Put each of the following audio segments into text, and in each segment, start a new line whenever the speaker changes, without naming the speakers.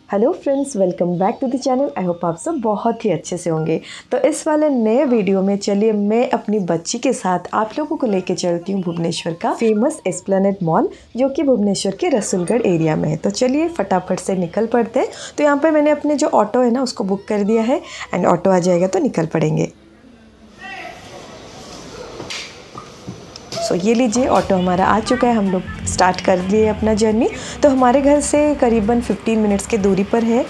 Hello friends, welcome back to the channel. I hope आप सब बहुत ही अच्छे से होंगे। तो इस वाले नए वीडियो में चलिए मैं अपनी बच्ची के साथ आप लोगों को लेके चलती हूँ भुवनेश्वर का फेमस एस्प्लेनेड मॉल, जो कि भुवनेश्वर के रसूलगढ़ एरिया में है। तो चलिए फटाफट से निकल पड़ते हैं। तो यहाँ पर मैंने अपने जो ऑटो है ना उसको बुक कर दिया है एंड ऑटो आ जाएगा तो निकल पड़ेंगे। सो ये लीजिए, ऑटो हमारा आ चुका है। हम लोग स्टार्ट कर लिए अपना जर्नी। तो हमारे घर से करीबन 15 मिनट्स की दूरी पर है।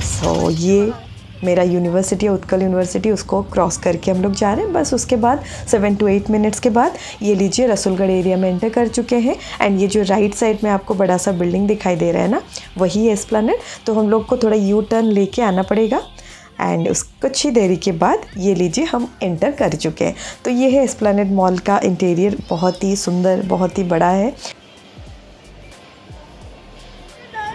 सो ये मेरा यूनिवर्सिटी है, उत्कल यूनिवर्सिटी, उसको क्रॉस करके हम लोग जा रहे हैं। बस उसके बाद 7 to 8 मिनट्स के बाद ये लीजिए रसूलगढ़ एरिया में एंटर कर चुके हैं। एंड ये जो राइट साइड में आपको बड़ा सा बिल्डिंग दिखाई दे रहा है ना, वही है एस्प्लेनेड। तो हम लोग को थोड़ा यू टर्न लेके आना पड़ेगा एंड उस कुछ ही देरी के बाद ये लीजिए हम एंटर कर चुके हैं। तो ये है एस्प्लेनेड मॉल का इंटीरियर, बहुत ही सुंदर, बहुत ही बड़ा है।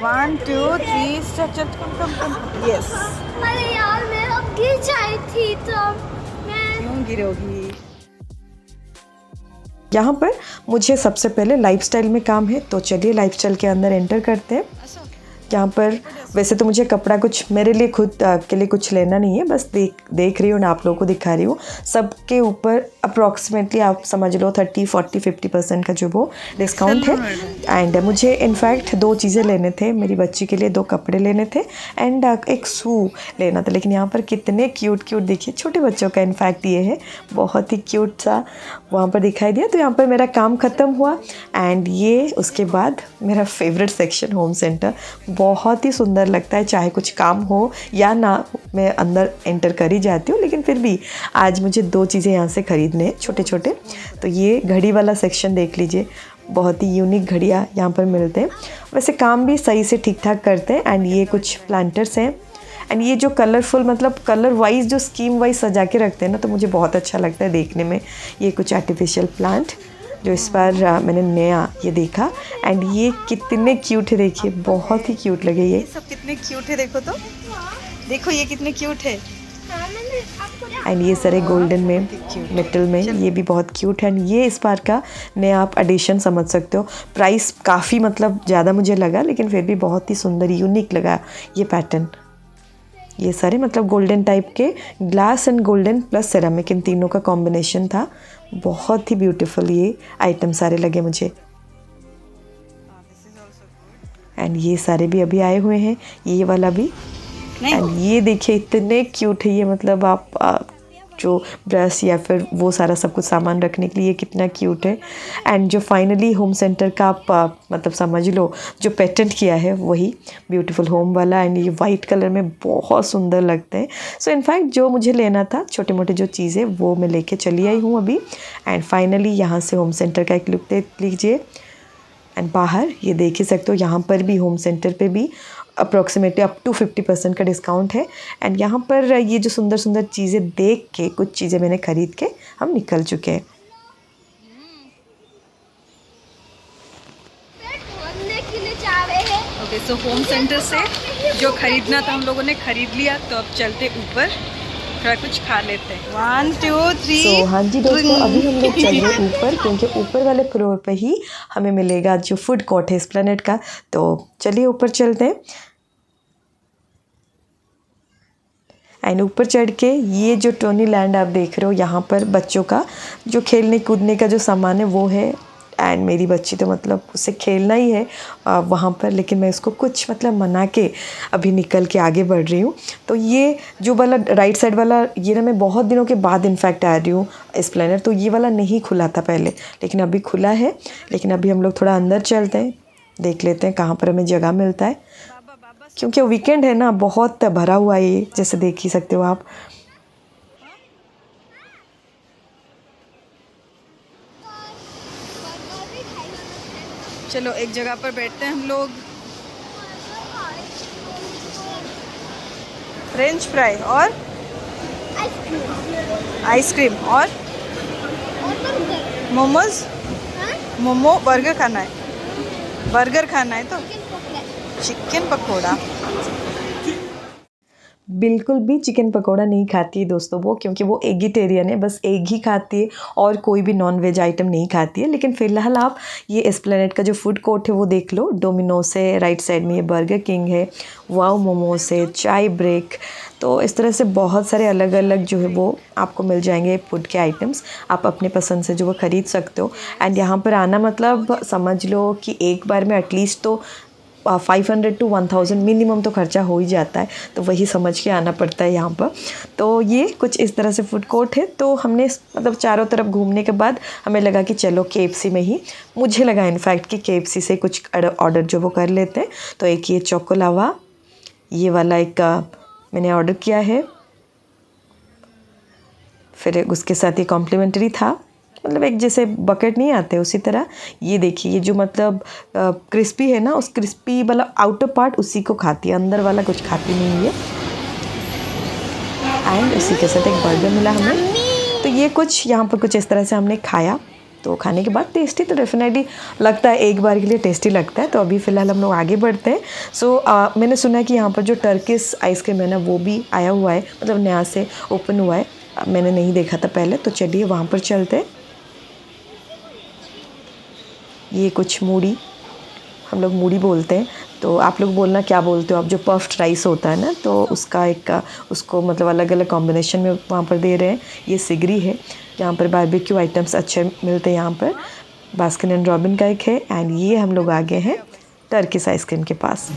1 2 3 चल यस।
अरे यार मैं अब गिर जाई थी तो मैं
क्यों गिरोगी?
यहाँ पर मुझे सबसे पहले लाइफस्टाइल में काम है, तो चलिए लाइफस्टाइल के अंदर एंटर करते हैं। यहाँ पर वैसे तो मुझे कपड़ा कुछ मेरे लिए खुद के लिए कुछ लेना नहीं है, बस देख रही हूँ ना, आप लोगों को दिखा रही हूँ। सबके ऊपर अप्रॉक्सीमेटली आप समझ लो 30, 40, 50% का जो वो डिस्काउंट है। एंड मुझे इनफैक्ट 2 चीज़ें लेने थे, मेरी बच्ची के लिए 2 कपड़े लेने थे एंड एक शू लेना था। लेकिन यहाँ पर कितने क्यूट देखिए, छोटे बच्चों का इनफैक्ट ये है, बहुत ही क्यूट सा वहाँ पर दिखाई दिया। तो यहाँ पर मेरा काम ख़त्म हुआ एंड ये उसके बाद मेरा फेवरेट सेक्शन होम सेंटर, बहुत ही सुंदर लगता है। चाहे कुछ काम हो या ना, मैं अंदर एंटर कर ही जाती हूँ। लेकिन फिर भी आज मुझे 2 चीज़ें यहाँ से ख़रीदने हैं, छोटे छोटे। तो ये घड़ी वाला सेक्शन देख लीजिए, बहुत ही यूनिक घड़ियाँ यहाँ पर मिलते हैं। वैसे काम भी सही से ठीक ठाक करते हैं। एंड ये कुछ प्लांटर्स हैं एंड ये जो कलरफुल, मतलब कलर वाइज जो स्कीम वाइज सजा के रखते हैं ना, तो मुझे बहुत अच्छा लगता है देखने में। ये कुछ आर्टिफिशियल प्लांट जो इस बार मैंने नया ये देखा एंड ये कितने क्यूट है, देखिए बहुत ही क्यूट लगे ये
सब कितने क्यूट है, देखो तो, देखो ये कितने क्यूट है।
एंड ये सारे गोल्डन में, मेटल में, ये भी बहुत क्यूट है। एंड ये इस बार का नया आप एडिशन समझ सकते हो। प्राइस काफ़ी मतलब ज़्यादा मुझे लगा, लेकिन फिर भी बहुत ही सुंदर यूनिक लगा ये पैटर्न। ये सारे मतलब गोल्डन टाइप के, glass and golden plus ceramic, इन तीनों का कॉम्बिनेशन था। बहुत ही ब्यूटीफुल ये आइटम सारे लगे मुझे। एंड ये सारे भी अभी आए हुए हैं, ये वाला भी। एंड ये देखिए इतने क्यूट है ये, मतलब आप जो ब्रश या फिर वो सारा सब कुछ सामान रखने के लिए कितना क्यूट है। एंड जो फाइनली होम सेंटर का आप मतलब समझ लो जो पैटर्न किया है वही ब्यूटीफुल होम वाला। एंड ये वाइट कलर में बहुत सुंदर लगते हैं। सो इनफैक्ट जो मुझे लेना था, छोटे मोटे जो चीज़ें, वो मैं लेके चली आई हूँ अभी। एंड फाइनली यहाँ से होम सेंटर का एक लुक देख लीजिए। एंड बाहर ये देख ही सकते हो, यहाँ पर भी होम सेंटर पे भी अप्रॉक्सीमेटली अप टू 50% का डिस्काउंट है। एंड यहाँ पर ये जो सुंदर सुंदर चीज़ें देख के, कुछ चीज़ें मैंने ख़रीद के हम निकल चुके हैं।
ओके, सो होम सेंटर से जो खरीदना था हम लोगों ने खरीद लिया। तो अब चलते ऊपर, थोड़ा कुछ खा लेते हैं। 1 2 3।
तो हाँ जी दोस्तों, अभी हम लोग चल रहे हैं ऊपर, क्योंकि ऊपर वाले फ्लोर पे ही हमें मिलेगा जो फूड कोर्ट है एस्प्लेनेड का। तो चलिए ऊपर चलते हैं। एंड ऊपर चढ़ के ये जो टोनी लैंड आप देख रहे हो, यहाँ पर बच्चों का जो खेलने कूदने का जो सामान है वो है। एंड मेरी बच्ची तो मतलब उसे खेलना ही है वहाँ पर, लेकिन मैं उसको कुछ मतलब मना के अभी निकल के आगे बढ़ रही हूँ। तो ये जो वाला राइट साइड वाला, ये ना मैं बहुत दिनों के बाद इनफैक्ट आ रही हूँ एस्प्लेनेड। तो ये वाला नहीं खुला था पहले, लेकिन अभी खुला है। लेकिन अभी हम लोग थोड़ा अंदर चलते हैं, देख लेते हैं कहाँ पर हमें जगह मिलता है, क्योंकि वीकेंड है ना, बहुत भरा हुआ है ये, जैसे देख ही सकते हो आप।
चलो एक जगह पर बैठते हैं हम लोग। फ्रेंच फ्राई और आइसक्रीम और मोमोज। मोमो बर्गर खाना है, बर्गर खाना है तो चिकन पकोड़ा।
बिल्कुल भी चिकन पकोड़ा नहीं खाती है दोस्तों वो, क्योंकि वो एगिटेरियन है, बस एग ही खाती है और कोई भी नॉन वेज आइटम नहीं खाती है। लेकिन फ़िलहाल आप ये एस्प्लेनेड का जो फूड कोर्ट है वो देख लो। डोमिनोस है, राइट साइड में ये बर्गर किंग है, वाओ मोमोस है, चाय ब्रेक। तो इस तरह से बहुत सारे अलग अलग जो है वो आपको मिल जाएंगे फूड के आइटम्स। आप अपने पसंद से जो वो ख़रीद सकते हो। एंड यहाँ पर आना मतलब समझ लो कि एक बार में एटलीस्ट तो 500 to 1000 मिनिमम तो खर्चा हो ही जाता है, तो वही समझ के आना पड़ता है यहाँ पर। तो ये कुछ इस तरह से फूड कोर्ट है। तो हमने मतलब चारों तरफ घूमने के बाद हमें लगा कि चलो KFC में ही, मुझे लगा इनफैक्ट कि KFC से कुछ ऑर्डर जो वो कर लेते हैं। तो एक ये चोको लावा, ये वाला एक मैंने ऑर्डर किया है। फिर उसके साथ ये कॉम्प्लीमेंट्री था, मतलब एक जैसे बकेट नहीं आते उसी तरह। ये देखिए, ये जो मतलब क्रिस्पी है ना, उस क्रिस्पी वाला आउटर पार्ट उसी को खाती है, अंदर वाला कुछ खाती नहीं है। एंड उसी के साथ एक बर्गर मिला हमें। तो ये कुछ यहाँ पर कुछ इस तरह से हमने खाया। तो खाने के बाद टेस्टी तो डेफिनेटली लगता है, एक बार के लिए टेस्टी लगता है। तो अभी फ़िलहाल हम लोग आगे बढ़ते हैं। सो मैंने सुना कि यहाँ पर जो टर्किश आइसक्रीम है ना वो भी आया हुआ है, मतलब नया से ओपन हुआ है। मैंने नहीं देखा था पहले, तो चलिए वहाँ पर चलते हैं। ये कुछ मूढ़ी, हम लोग मूढ़ी बोलते हैं, तो आप लोग बोलना क्या बोलते हो आप। जो पफ्ड राइस होता है ना, तो उसका एक उसको मतलब अलग अलग कॉम्बिनेशन में वहाँ पर दे रहे हैं। ये सिगरी है, यहाँ पर बारबेक्यू आइटम्स अच्छे मिलते हैं यहाँ पर। बास्किन एंड रॉबिन का एक है। एंड ये हम लोग आ गए हैं टर्किश आइसक्रीम के पास।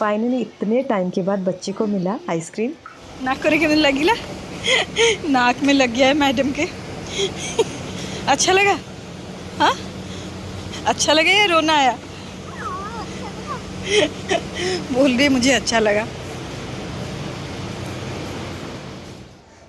फाइनली इतने टाइम के बाद बच्चे को मिला आइसक्रीम।
नाक करे के लगिला, नाक में लग गया है मैडम के। अच्छा लगा? हाँ, अच्छा लगा या रोना आया? बोल रही मुझे अच्छा लगा।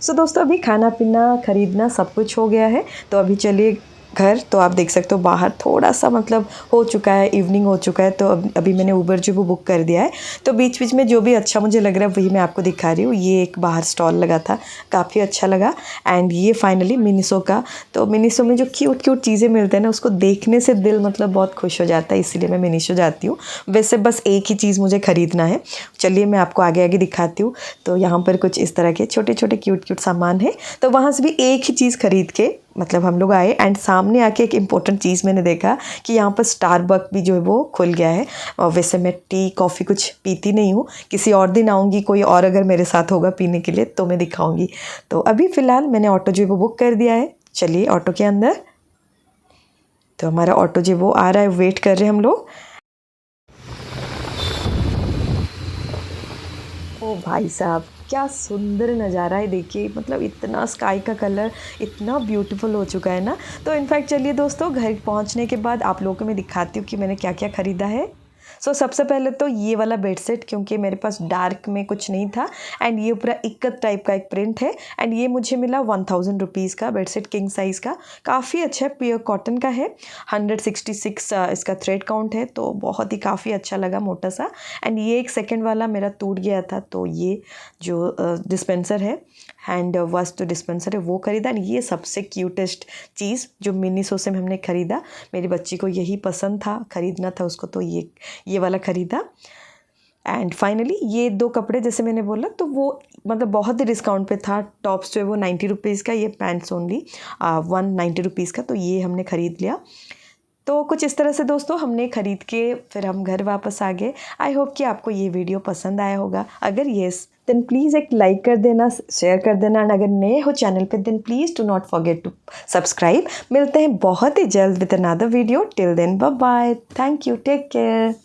सो दोस्तों अभी खाना पीना खरीदना सब कुछ हो गया है। तो अभी चलिए घर। तो आप देख सकते हो बाहर थोड़ा सा मतलब हो चुका है, इवनिंग हो चुका है। तो अभी मैंने उबर जो वो बुक कर दिया है। तो बीच बीच में जो भी अच्छा मुझे लग रहा है वही मैं आपको दिखा रही हूँ। ये एक बाहर स्टॉल लगा था, काफ़ी अच्छा लगा। एंड ये फाइनली मिनिसो का। तो मिनिसो में जो क्यूट क्यूट चीज़ें मिलते हैं ना, उसको देखने से दिल मतलब बहुत खुश हो जाता है, इसीलिए मैं मिनिसो जाती हूँ। वैसे बस एक ही चीज़ मुझे ख़रीदना है। चलिए मैं आपको आगे आगे दिखाती हूँ। तो यहाँ पर कुछ इस तरह के छोटे छोटे क्यूट क्यूट सामान है। तो वहाँ से भी एक ही चीज़ ख़रीद के मतलब हम लोग आए। एंड सामने आके एक इम्पोर्टेंट चीज़ मैंने देखा कि यहाँ पर स्टारबक भी जो है वो खुल गया है। और वैसे मैं टी कॉफ़ी कुछ पीती नहीं हूँ, किसी और दिन आऊँगी, कोई और अगर मेरे साथ होगा पीने के लिए तो मैं दिखाऊँगी। तो अभी फ़िलहाल मैंने ऑटो जो है वो बुक कर दिया है। चलिए ऑटो के अंदर। तो हमारा ऑटो जो वो आ रहा है, वेट कर रहे हैं हम लोग। ओ भाई साहब, क्या सुंदर नज़ारा है, देखिए मतलब इतना स्काई का कलर इतना ब्यूटीफुल हो चुका है ना। तो इनफैक्ट चलिए दोस्तों घर पहुंचने के बाद आप लोगों को मैं दिखाती हूँ कि मैंने क्या क्या ख़रीदा है। सो सबसे पहले तो ये वाला बेड सेट, क्योंकि मेरे पास डार्क में कुछ नहीं था। एंड ये पूरा इक्कत टाइप का एक प्रिंट है। एंड ये मुझे मिला 1000 रुपीज़ का बेड सेट, किंग साइज़ का। काफ़ी अच्छा है, प्योर कॉटन का है। 166 इसका थ्रेड काउंट है, तो बहुत ही काफ़ी अच्छा लगा, मोटा सा। एंड ये एक सेकंड वाला मेरा टूट गया था, तो ये जो डिस्पेंसर है, हैंड वॉश जो डिस्पेंसर है वो ख़रीदा। एंड ये सबसे क्यूटेस्ट चीज़ जो मिनीसो से हमने ख़रीदा, मेरी बच्ची को यही पसंद था, ख़रीदना था उसको, तो ये वाला ख़रीदा। एंड फाइनली ये 2 कपड़े जैसे मैंने बोला, तो वो मतलब बहुत ही डिस्काउंट पे था। टॉप्स जो है वो 90 रुपीज़ का, ये पैंट्स ओनली 190 रुपीज़ का, तो ये हमने ख़रीद लिया। तो कुछ इस तरह से दोस्तों हमने ख़रीद के फिर हम घर वापस आ गए। आई होप कि आपको ये वीडियो पसंद आया होगा। अगर येस देन प्लीज़ एक लाइक कर देना, शेयर कर देना, एंड अगर नए हो चैनल पे then please do not forget to subscribe. मिलते हैं बहुत ही जल्द with another video. Till then bye bye, thank you, take care.